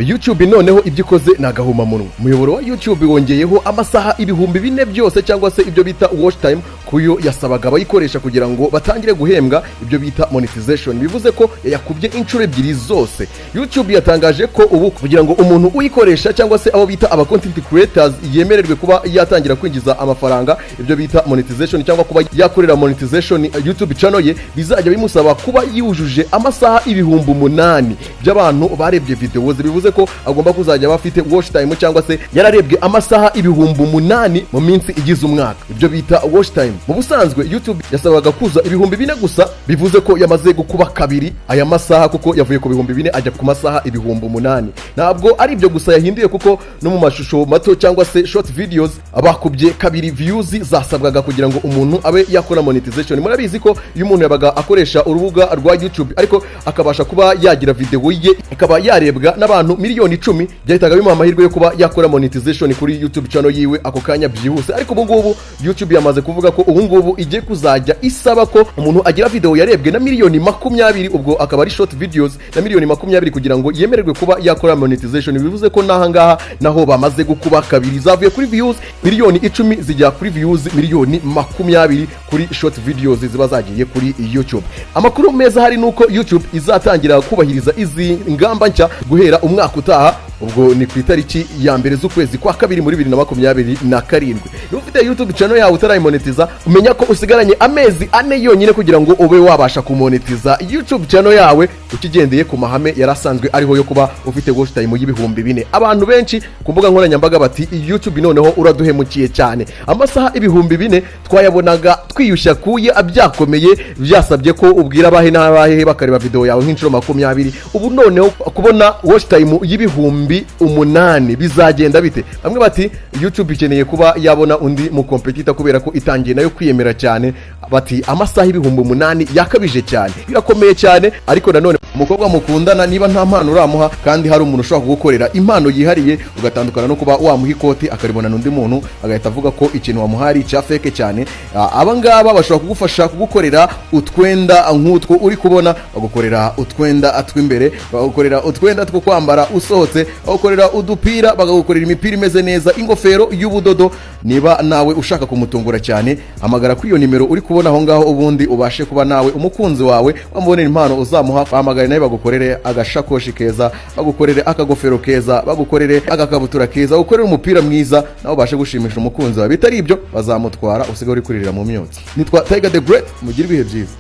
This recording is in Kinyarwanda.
YouTube noneho ibyo ikoze nagahuma munwa. Umuyoboro wa YouTube wongeyeho amasaha ibihumbi 4 byose cyangwa se ibyo bita watch time kuyo yasabaga abayikoresha kugira ngo batangire guhembwa ibyo bita monetization. Bivuze ko yakubye inshuro ebyiri zose. YouTube yatangaje ko ubu kugira ngo umuntu uyikoresha cyangwa se abo bita aba content creators yemererwe kuba yatangira kwinjiza amafaranga ibyo bita monetization cyangwa kuba yakorera monetization YouTube channel ye bizajya bimusaba kuba yujuje amasaha ibihumbi 8 by'abantu barebye videos. Bivuze ko agomba kuzajya bafite watch time cyangwa se yararebwe amasaha ibihumbi 8 mu minsi igize umwaka, ibyo bita watch time. Mu busanzwe YouTube yasabaga kuza ibihumbi 4 gusa, bivuze ko yamaze gukuba kabiri aya masaha kuko yavuye ku bihumbi 4 ajya ku masaha ibihumbi 8. Ntabwo ari ibyo gusa yahinduye kuko no mu mashusho mato cyangwa se short videos abakubye kabiri views zasabwaga kugira ngo umuntu abe yakora monetization. Murabizi ko iyo umuntu yabaga akoresha urubuga rwa YouTube ariko akabasha kuba yagira video ye ikaba yarebwa n'abantu miliyoni 10 byahitaga bimuha amahirwe yo kuba yakora monetization kuri YouTube channel yiwe ako kanya byihuse. Ariko ubu ngubu YouTube yamaze kuvuga ko ubu ngubu igiye kuzajya isaba ko umuntu agira video yarebwe na miliyoni 20, ubwo akaba ari short videos na miliyoni 20 kugira ngo yemererwe kuba yakora monetization. Bivuze ko nahangaha naho bamaze gukuba kabiri, zavuye kuri views miliyoni 10 zijya kuri views miliyoni 20 kuri short videos ziba zagiye kuri YouTube. Amakuru meza hari nuko YouTube izatangira kubahiriza izi ngamba nshya guhera umwaka utaha, ubwo ni ku itariki ya mbere z'ukwezi kwa kabiri muri 2027. Iyo ufite YouTube channel yawe utarayimonetiza umenya ko usigaranye amezi 4 yonyine kugira ngo ube wabasha kumonetiza YouTube channel yawe ukigendeye ku mahame yarasanzwe ariho yo kuba ufite watch time y'ibihumbi 4. Abantu benshi ku mbuga nkoranyambaga bati YouTube noneho uraduhemukiye cyane, amasaha ibihumbi 4 twayabonaga twiyushya kuye abyakomeye, byasabye ko ubwira abahe n'abahe bakareba video yawe nk'inshuro 20. Ubu noneho kubona watch time y'ibihumbi 8 bizagenda bite? Bamwe bati YouTube ikeneye kuba yabona undi mu competitor kubera ko itangiye nayo kwiyemera cyane, bati amasaha ibihumbi 8 yakabije cyane, birakomeye cyane. Ariko nanone umukobwa mukundana niba nta mpano uramuha kandi hari umuntu ushobora kugukorera impano yihariye ugatandukana no kuba wamuha ikoti akaribona n'undi muntu agahita avuga ko ikintu wamuhari cya fake cyane, abangaba bashobora kugufasha kugukorera utwenda nk'utwo uri kubona, bagukorera utwenda atwimbere, bagukorera utwenda two kwambara usohotse, bagukorera udupira, bagagukorera imipira imeze neza, ingofero y'ubudodo. Niba nawe ushaka kumutungura cyane hamagara kuri iyo nimero uri kubona aho ngaho, ubundi ubashe kuba nawe umukunzi wawe wamubonera impano uzamuha. Hamagara nawe bagukorere agashakoshi keza, bagukorere akagofero keza, bagukorere agakabutura keza, bagukorere umupira mwiza, nawe ubashe gushimisha umukunzi wawe. Bitari ibyo bazamutwara usigaye uri kuririra mu myotsi. Nitwa Tiger the Great, mugire ibihe byiza.